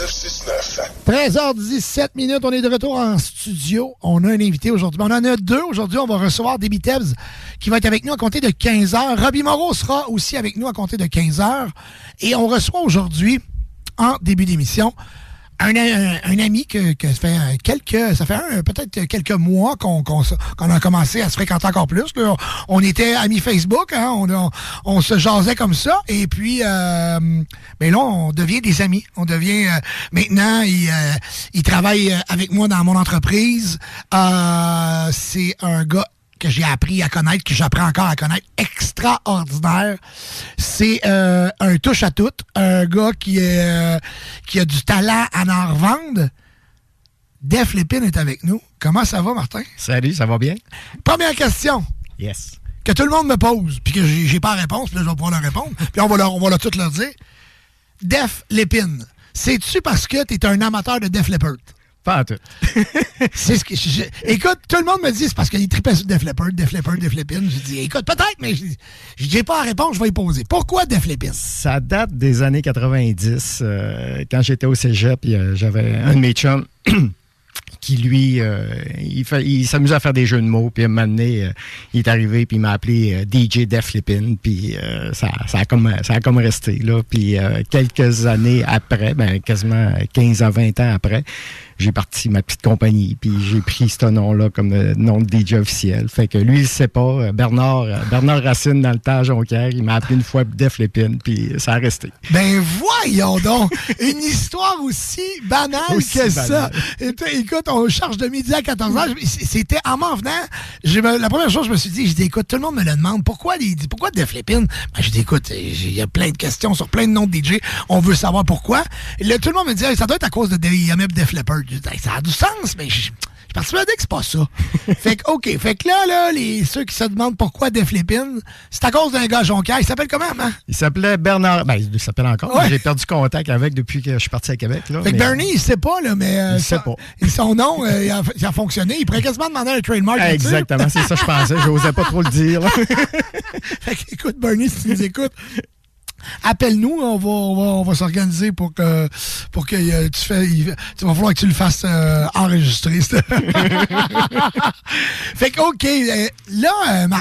969. 13h17, on est de retour en studio. On a un invité aujourd'hui. On en a deux. Aujourd'hui, on va recevoir Debbie Tebbs qui va être avec nous à compter de 15h. Robbie Moreau sera aussi avec nous à compter de 15h. Et on reçoit aujourd'hui, en début d'émission, un ami que ça fait peut-être quelques mois qu'on a commencé à se fréquenter encore plus. Là. On était amis Facebook, hein, on se jasait comme ça, et puis là, on devient des amis. On devient maintenant, il travaille avec moi dans mon entreprise. C'est un gars que j'ai appris à connaître, que j'apprends encore à connaître, extraordinaire. C'est un touche-à-tout, un gars qui a du talent à en revendre. Def Lépine est avec nous. Comment ça va, Martin? Salut, ça va bien? Première question. Yes. Que tout le monde me pose, puis que j'ai pas la réponse, puis là, je vais pouvoir leur répondre, puis on va leur tout leur dire. Def Lépine, c'est-tu parce que t'es un amateur de Def Leppard? Pas en tout. C'est ce que écoute, tout le monde me dit c'est parce qu'il tripait sur Def Leppard. J'ai dit, écoute, peut-être, mais j'ai pas la réponse, je vais y poser. Pourquoi Def Leppard? Ça date des années 90. Quand j'étais au cégep, j'avais un de mes chums qui, lui, il s'amusait à faire des jeux de mots. Puis, à un moment donné, il est arrivé, puis il m'a appelé DJ Def Lépine. Puis, ça a comme resté, là. Puis, quelques années après, quasiment 15 à 20 ans après, j'ai parti ma petite compagnie, puis j'ai pris ce nom-là comme nom de DJ officiel. Fait que lui, il ne sait pas. Bernard Racine, dans le temps à Jonquière, il m'a appelé une fois Def Lépine, puis ça a resté. Ben voyons donc! Une histoire aussi banale que ça. Écoute, on charge de midi à 14h. C'était en m'en venant. La première chose, je me suis dit, écoute, tout le monde me le demande. Pourquoi Def Lépine? Ben, j'ai dit, écoute, il y a plein de questions sur plein de noms de DJ. On veut savoir pourquoi. Et là, tout le monde me dit, ça doit être à cause de Def Leppard. Ça a du sens, mais je suis persuadé que c'est pas ça. Fait que, OK. Fait que là, ceux qui se demandent pourquoi Def Lépine, c'est à cause d'un gars à Jonquière. Il s'appelle comment, hein? Il s'appait Bernard. Il s'appelle encore. Ouais. J'ai perdu contact avec depuis que je suis parti à Québec. Là, fait que Bernie, il sait pas, là, mais. Il sait pas. Son nom, il a fonctionné. Il pourrait quasiment demander un trademark. Exactement, c'est ça que je pensais. J'osais pas trop le dire. Fait que, écoute, Bernie, si tu nous écoutes. Appelle-nous, on va s'organiser pour que il va falloir que tu le fasses enregistrer. Fait que, OK, là,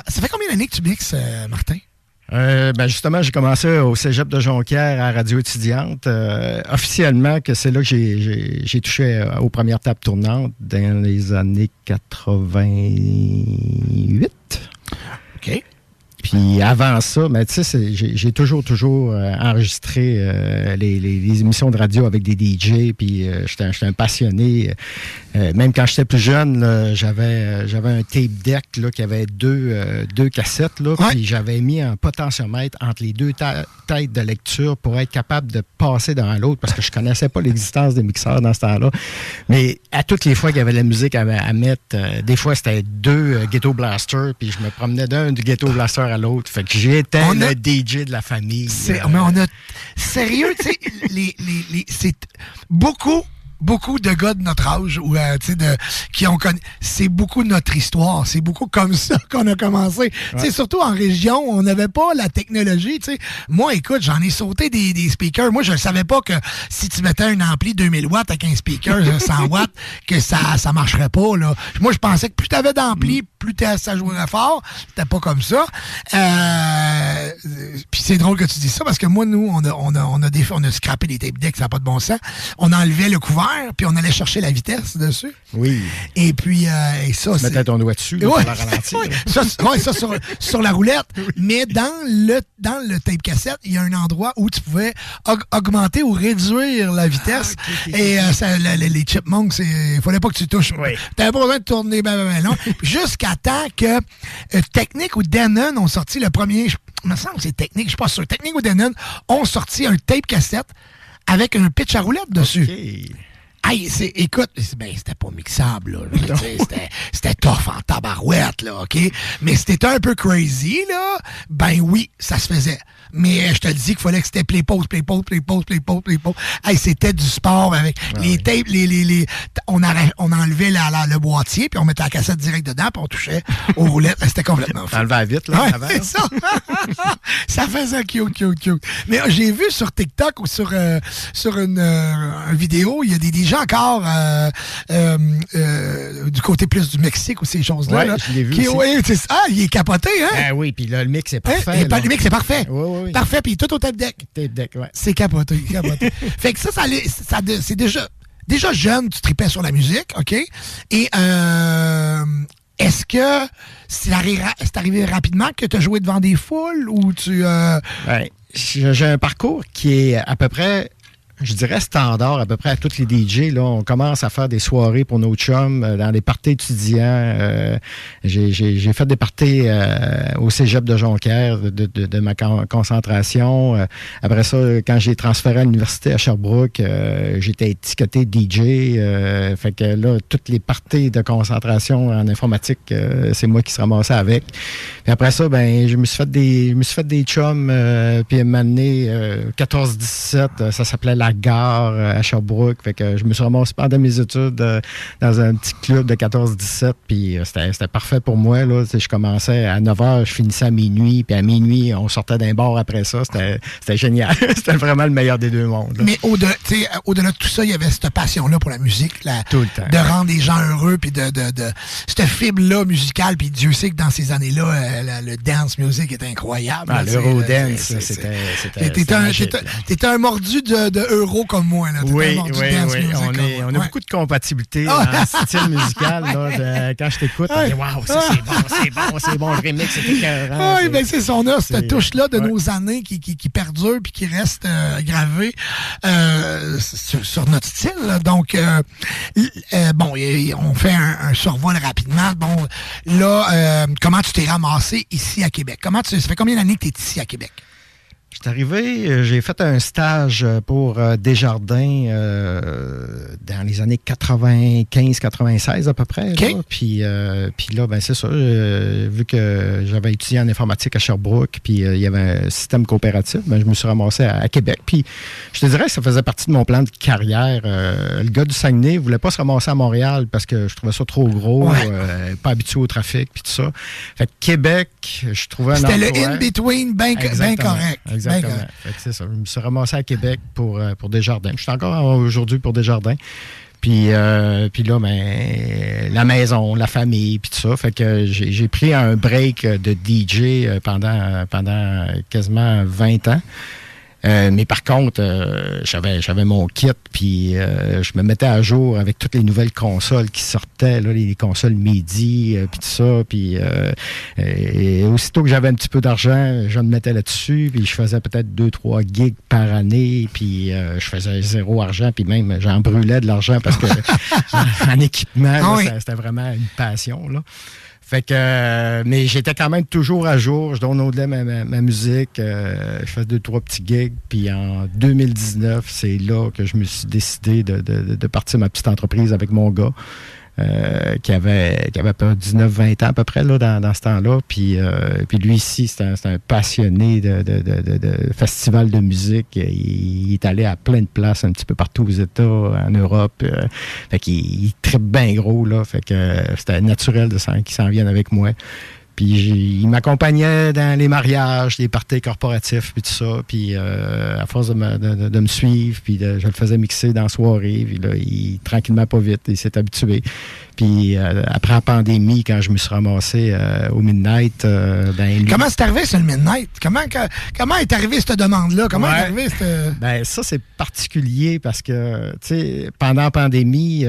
ça fait combien d'années que tu mixes, Martin? Justement, j'ai commencé au cégep de Jonquière à Radio étudiante. Officiellement, que c'est là que j'ai touché aux premières tables tournantes dans les années 88. OK. Puis avant ça, tu sais, j'ai toujours enregistré les émissions de radio avec des DJ, puis j'étais un passionné. Même quand j'étais plus jeune, là, j'avais un tape deck là, qui avait deux cassettes, là, puis j'avais mis un potentiomètre entre les deux têtes de lecture pour être capable de passer dans l'autre, parce que je connaissais pas l'existence des mixeurs dans ce temps-là. Mais à toutes les fois qu'il y avait de la musique à mettre, des fois c'était deux Ghetto Blaster, puis je me promenais d'un du Ghetto Blaster à l'autre. Fait que j'étais le DJ de la famille. Mais on a... Sérieux, tu sais, c'est beaucoup de gars de notre âge ou qui ont connu. C'est beaucoup de notre histoire. C'est beaucoup comme ça qu'on a commencé. Ouais. Surtout en région, on n'avait pas la technologie. T'sais. Moi, écoute, j'en ai sauté des speakers. Moi, je ne savais pas que si tu mettais un ampli 2000 watts avec un speaker 100 watts, que ça marcherait pas. Là. Moi, je pensais que plus tu avais d'ampli, plus ça jouerait fort. C'était pas comme ça. Puis c'est drôle que tu dis ça parce que moi, nous, on a scrappé des tape decks, ça n'a pas de bon sens. On enlevait le couvert, puis on allait chercher la vitesse dessus. Oui. Et puis, ça, tu mettais ton doigt dessus pour la ralentir. Ça sur la roulette. Oui. Mais dans le tape cassette, il y a un endroit où tu pouvais augmenter ou réduire la vitesse. Et les chipmunks, il fallait pas que tu touches. Oui. Tu n'avais pas besoin de tourner long. Jusqu'à temps que Technic ou Denon ont sorti le premier... Il me semble que c'est Technic, je suis pas sûr. Technic ou Denon ont sorti un tape cassette avec un pitch à roulette dessus. Okay. Hey, écoute, c'était pas mixable, là. C'était tough en tabarouette, là, OK? Mais c'était un peu crazy, là. Ben oui, ça se faisait. Mais je te le dis qu'il fallait que c'était play pause. Hey, c'était du sport avec les tapes, on enlevait le boîtier, puis on mettait la cassette direct dedans, puis on touchait aux roulettes. C'était complètement fou. On enlevait vite, là. Ouais, c'est ça. Ça faisait cute. Mais j'ai vu sur TikTok ou sur une vidéo, il y a des gens encore du côté plus du Mexique ou ces choses-là. Ouais, là, je l'ai vu aussi. Il est capoté, hein? Ah oui, puis là, le mix est parfait. Le mix est parfait. Oui. Parfait, puis tout au tape deck. Tape deck, ouais. C'est capoté. Fait que ça c'est déjà jeune, tu tripais sur la musique, OK? Et est-ce que c'est arrivé rapidement que tu as joué devant des foules ou tu... Ouais, j'ai un parcours qui est à peu près... Je dirais standard, à peu près à tous les DJ. Là, on commence à faire des soirées pour nos chums dans les parties étudiants. J'ai fait des parties au cégep de Jonquière de ma concentration. Après ça, quand j'ai transféré à l'université à Sherbrooke, j'étais étiqueté DJ. Fait que là, toutes les parties de concentration en informatique, c'est moi qui se ramassais avec. Puis après ça, ben, je me suis fait des chums. Puis à un moment donné, 14-17, ça s'appelait La Gare à Sherbrooke. Fait que je me suis ramassé pendant mes études dans un petit club de 14-17. Puis c'était parfait pour moi. Là. Je commençais à 9h, je finissais à minuit. Puis à minuit, on sortait d'un bar après ça. C'était génial. C'était vraiment le meilleur des deux mondes. Là. Mais au-delà de tout ça, il y avait cette passion-là pour la musique. Tout le temps. De rendre les gens heureux. Puis de cette fibre-là musicale. Puis Dieu sait que dans ces années-là, le dance music était incroyable. L'Eurodance, c'était T'étais un mordu de euro comme moi. Là. Oui. On a beaucoup de compatibilité dans le style musical. Là, quand je t'écoute, on dit « Wow, c'est bon, le remix, c'était écœurant. » Oui, bien c'est ça. On a cette touche-là de nos années qui perdure puis qui reste gravée sur notre style. Là. Donc, on fait un survol rapidement. Bon, là, comment tu t'es ramassé ici à Québec? Ça fait combien d'années que tu es ici à Québec? Je suis arrivé, j'ai fait un stage pour Desjardins dans les années 95-96 à peu près. Okay. Là. Puis là, ben c'est ça. Vu que j'avais étudié en informatique à Sherbrooke, puis il y avait un système coopératif, ben, je me suis ramassé à Québec. Puis je te dirais que ça faisait partie de mon plan de carrière. Le gars du Saguenay ne voulait pas se ramasser à Montréal parce que je trouvais ça trop gros, pas habitué au trafic, puis tout ça. Fait que Québec, je trouvais un endroit... C'était le in-between bien correct. Exactement. Fait que c'est ça. Je me suis ramassé à Québec pour Desjardins. Je suis encore aujourd'hui pour Desjardins. Puis là, ben, la maison, la famille, puis tout ça. Fait que j'ai pris un break de DJ pendant quasiment 20 ans. Mais par contre, j'avais mon kit, puis je me mettais à jour avec toutes les nouvelles consoles qui sortaient, là, les consoles MIDI, puis tout ça. Puis et aussitôt que j'avais un petit peu d'argent, je me mettais là-dessus, puis je faisais peut-être 2-3 gigs par année, puis je faisais 0 argent, puis même j'en brûlais de l'argent parce que en équipement, là, c'était vraiment une passion, là. Fait que, mais j'étais quand même toujours à jour. Je downloadais ma musique. Je faisais 2-3 petits gigs. Puis en 2019, c'est là que je me suis décidé de partir ma petite entreprise avec mon gars. Qui avait 19-20 ans à peu près là, dans ce temps-là. Puis lui ici, c'est un passionné de festival de musique. Il est allé à plein de places un petit peu partout aux États, en Europe. Fait qu'il trippe bien gros, là. Fait que c'était naturel qu'il s'en vienne avec moi. Puis il m'accompagnait dans les mariages, les parties corporatifs, puis tout ça. Puis à force de me suivre, puis je le faisais mixer dans la soirée. Puis là, tranquillement, pas vite, il s'est habitué. Puis après la pandémie, quand je me suis ramassé au Midnight... Comment c'est arrivé, ça, le Midnight? Comment est arrivée cette demande-là? Comment est arrivé cette... Ben, ça, c'est particulier parce que, tu sais, pendant la pandémie...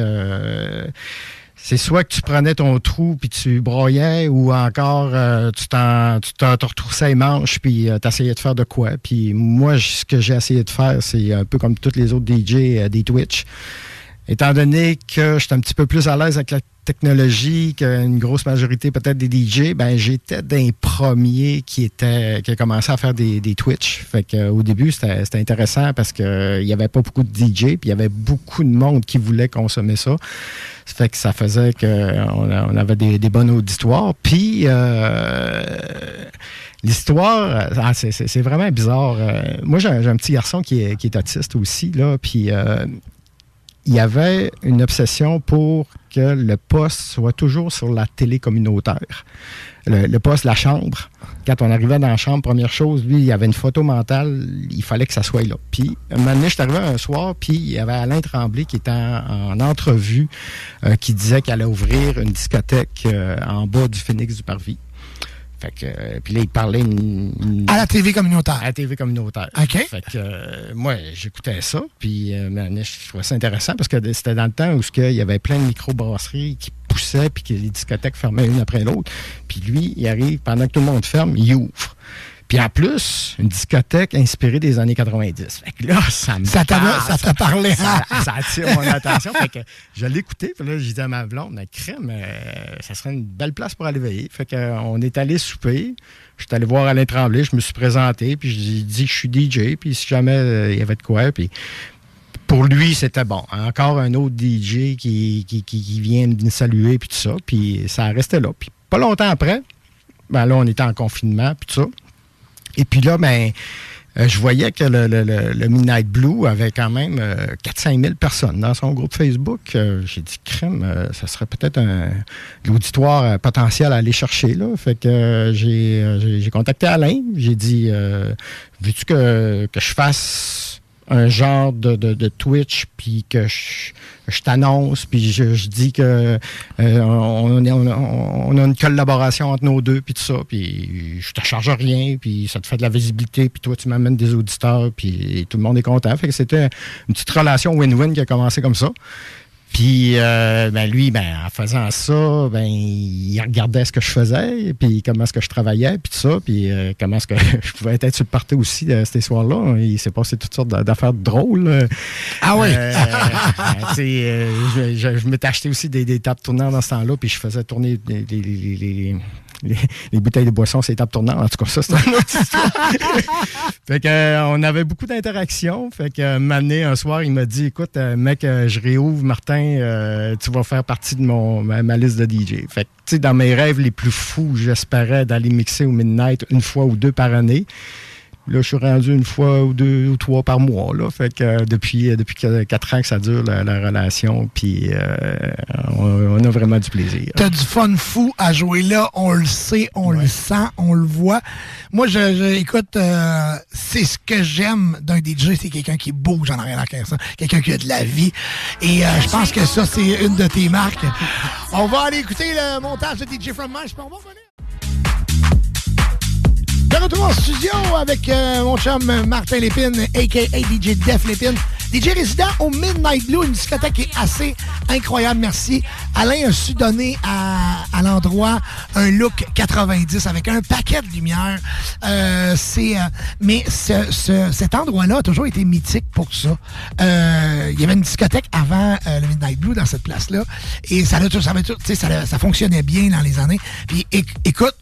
c'est soit que tu prenais ton trou puis tu broyais ou encore tu te retroussais les manches puis tu essayais de faire de quoi. Puis moi, ce que j'ai essayé de faire, c'est un peu comme tous les autres DJ des Twitch. étant donné que j'étais un petit peu plus à l'aise avec la technologie qu'une grosse majorité peut-être des DJ, ben j'étais d'un premier qui a commencé à faire des Twitch. Fait que au début, c'était intéressant parce que il y avait pas beaucoup de DJ, puis il y avait beaucoup de monde qui voulait consommer ça. Ça fait que ça faisait qu'on avait des bonnes auditoires. Puis l'histoire, c'est vraiment bizarre. Moi, j'ai un petit garçon qui est autiste aussi, là, puis il y avait une obsession pour que le poste soit toujours sur la télé communautaire. Le poste, la chambre. Quand on arrivait dans la chambre, première chose, lui, il y avait une photo mentale, il fallait que ça soit là. Puis, un moment donné, je suis arrivé un soir, puis il y avait Alain Tremblay qui était en entrevue, qui disait qu'elle allait ouvrir une discothèque en bas du Phoenix du Parvis. Fait que, puis là, il parlait à la TV communautaire. À la TV communautaire. OK. Fait que, moi, j'écoutais ça, puis je trouvais ça intéressant parce que c'était dans le temps où il y avait plein de microbrasseries qui poussaient, puis que les discothèques fermaient une après l'autre. Puis lui, il arrive, pendant que tout le monde ferme, il ouvre. Puis en plus, une discothèque inspirée des années 90. Fait que là, ça t'a parlé. Ça attire mon attention. Fait que je l'ai écouté. Puis là, j'ai dit à ma blonde, la crème, ça serait une belle place pour aller veiller. Fait qu'on est allé souper. Je suis allé voir Alain Tremblay. Je me suis présenté. Puis j'ai dit que je suis DJ. Puis si jamais il y avait de quoi. Puis pour lui, c'était bon. Encore un autre DJ qui vient me saluer. Puis tout ça. Puis ça restait là. Puis pas longtemps après, ben là, on était en confinement. Puis tout ça. Et puis là, ben, je voyais que le Midnight Blue avait quand même 400 000 personnes dans son groupe Facebook. J'ai dit, crème, ça serait peut-être l'auditoire potentiel à aller chercher, là. Fait que j'ai contacté Alain. J'ai dit, veux-tu que je fasse un genre de Twitch, puis que je t'annonce, puis je dis que on a une collaboration entre nos deux, puis tout ça, puis je te charge rien, puis ça te fait de la visibilité, puis toi, tu m'amènes des auditeurs, puis tout le monde est content. Fait que c'était une petite relation win-win qui a commencé comme ça. Puis, lui, en faisant ça, il regardait ce que je faisais, puis comment est-ce que je travaillais, puis tout ça, puis comment est-ce que je pouvais être sur le party aussi ces soirs-là. Il s'est passé toutes sortes d'affaires drôles. Ah oui? Je m'étais acheté aussi des tables tournantes dans ce temps-là, puis je faisais tourner les bouteilles de boissons, c'est les tables tournantes. En tout cas, ça, c'est une autre histoire. Fait que, on avait beaucoup d'interactions. Fait que, un soir, il m'a dit, écoute, mec, je réouvre, Martin, tu vas faire partie de ma liste de DJ. Fait que, tu sais, dans mes rêves les plus fous, j'espérais d'aller mixer au Midnight une fois ou deux par année. Là, je suis rendu une fois ou deux ou trois par mois. Là. Fait que depuis 4 ans que ça dure, la relation, puis on a vraiment du plaisir. T'as du fun fou à jouer là. On le sait, on le sent, on le voit. Moi, écoute, c'est ce que j'aime d'un DJ, c'est quelqu'un qui bouge en arrière de ça, quelqu'un qui a de la vie. Et je pense que ça, c'est une de tes marques. On va aller écouter le montage de DJ From Mars, puis on va revenir. De retour en studio avec mon chum Martin Lépine, a.k.a. DJ Def Lépine. DJ résident au Midnight Blue, une discothèque qui est assez incroyable, merci. Alain a su donner à l'endroit un look 90 avec un paquet de lumière. Mais cet endroit-là a toujours été mythique pour ça. Il y avait une discothèque avant le Midnight Blue dans cette place-là. Et ça fonctionnait bien dans les années. Puis écoute,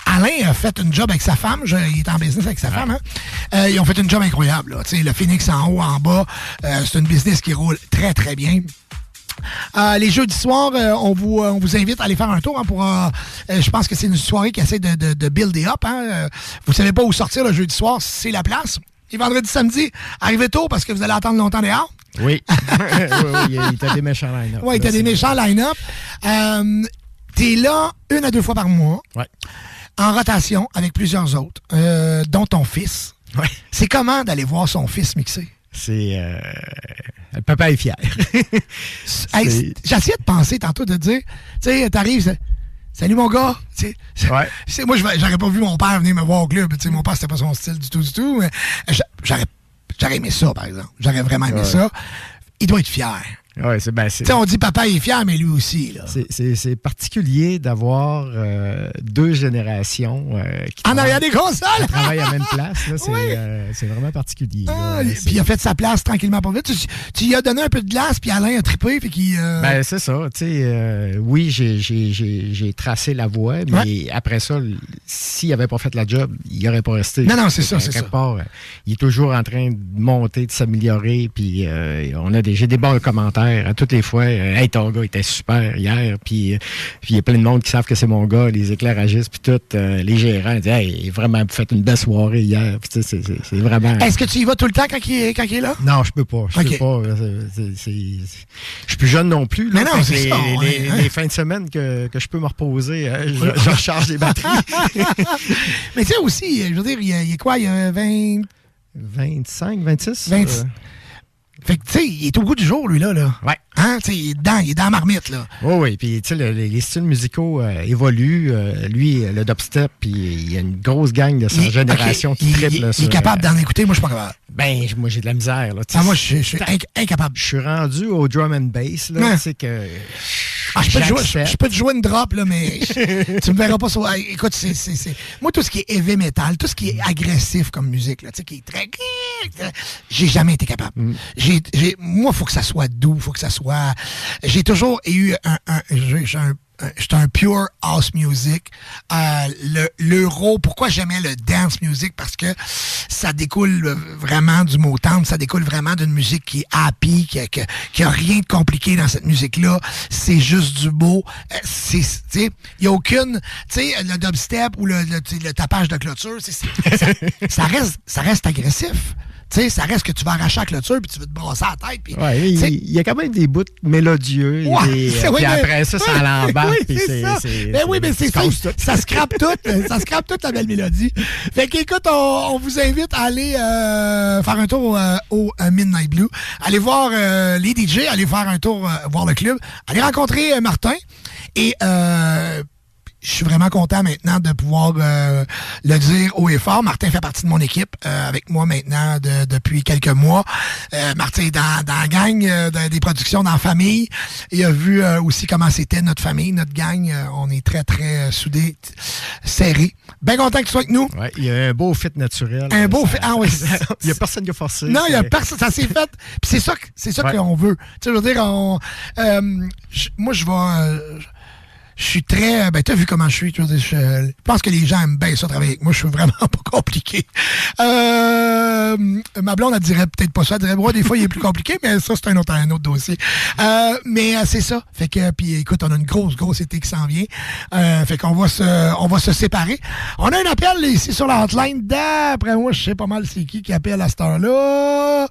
Alain a fait une job avec sa femme. Il est en business avec sa femme. Hein? Ils ont fait une job incroyable. Là. Le Phoenix en haut, en bas. C'est une business qui roule très, très bien. Les jeudis soirs, on vous invite à aller faire un tour. Hein, je pense que c'est une soirée qui essaie de builder up. Hein? Vous ne savez pas où sortir le jeudi soir. C'est la place. Et vendredi, samedi, arrivez tôt parce que vous allez attendre longtemps dehors. Oui. Il t'a des méchants line-up. Oui, il t'a des méchants line-up. T'es là 1 à 2 fois par mois. Ouais. En rotation avec plusieurs autres, dont ton fils. Ouais. C'est comment d'aller voir son fils mixer? C'est... Le papa est fier. Hey, j'essayais de penser tantôt, de dire, tu sais, t'arrives, salut mon gars. Ouais. Moi, j'aurais pas vu mon père venir me voir au club. Mon père, c'était pas son style du tout. Mais j'aurais aimé ça, par exemple. J'aurais vraiment aimé ça. Il doit être fier. Ouais, on dit papa est fier, mais lui aussi. Là. C'est particulier d'avoir deux générations qui en arrière des consoles! travaillent à la même place. Là, c'est vraiment particulier. Puis il a fait sa place tranquillement pas vite. Tu lui as donné un peu de glace, puis Alain a trippé. C'est ça. Oui, j'ai tracé la voie, mais après ça, s'il n'avait pas fait la job, il n'aurait pas resté. Non, c'est ça. Quelque part, il est toujours en train de monter, de s'améliorer, puis j'ai des bons commentaires à toutes les fois. Hey, ton gars était super hier, puis il y a plein de monde qui savent que c'est mon gars, les éclairagistes, puis tout, les gérants disent hey, vraiment fait une belle soirée hier. Puis c'est vraiment. Est-ce que tu y vas tout le temps quand il est là? Non, je peux pas. Je peux pas. Je suis plus jeune non plus. Là, mais non, c'est ça. Les fins de semaine que je peux me reposer, je recharge les batteries. Mais tu sais aussi, je veux dire, il y a quoi? Il y a 20... 25, 26? 20... Fait que, tu sais, il est au goût du jour, lui, là. Ouais. Hein? Tu sais, il est dans la marmite, là. Oui. Puis, tu sais, les styles musicaux évoluent. Lui, le dubstep, puis il y a une grosse gang de sa génération qui triple. Il est capable d'en écouter. Moi, je suis pas capable. Ben, moi, j'ai de la misère, là. Moi, je suis incapable. Je suis rendu au drum and bass, là. Tu sais que... je peux te jouer une drop, là, mais tu me verras pas sur... Écoute, moi, tout ce qui est heavy metal, tout ce qui est agressif comme musique, là, tu sais, qui est très... J'ai jamais été capable. Moi, il faut que ça soit doux, faut que ça soit... J'ai toujours eu j'étais un pure house music. L'euro, pourquoi j'aimais le dance music? Parce que ça découle vraiment du mot tendre, ça découle vraiment d'une musique qui est happy, qui a rien de compliqué dans cette musique-là. C'est juste du beau. Il n'y a aucune... Tu sais, le dubstep ou le tapage de clôture, ça reste agressif. Tu sais, ça reste que tu vas arracher la clôture puis tu veux te brosser la tête. Il y a quand même des bouts mélodieux. Puis après ça, ça l'embarque. Ça scrape toute la belle mélodie. Fait qu'écoute, on vous invite à aller faire un tour au Midnight Blue. Allez voir les DJ, allez faire un tour voir le club. Allez rencontrer Martin. Et... je suis vraiment content maintenant de pouvoir le dire haut et fort. Martin fait partie de mon équipe avec moi maintenant depuis quelques mois. Martin est dans la gang des productions dans la famille. Il a vu aussi comment c'était notre famille, notre gang. On est très, très soudés, serrés. Bien content que tu sois avec nous. Ouais, il y a un beau fit naturel. Un beau fit. Ah oui. Il n'y a personne qui a forcé. Non, il n'y a personne. Ça s'est fait. Puis c'est ça qu'on veut. Tu sais, je veux dire, moi, je vais... Je suis très... t'as vu comment je suis. Je pense que les gens aiment bien ça, travailler avec moi. Je suis vraiment pas compliqué. Ma blonde, elle dirait peut-être pas ça. Elle dirait, des fois, il est plus compliqué, mais ça, c'est un autre dossier. Mais c'est ça. Fait que, puis écoute, on a une grosse été qui s'en vient. Fait qu'on va se séparer. On a un appel ici sur la hotline. D'après moi, je sais pas mal c'est qui appelle à cette heure-là.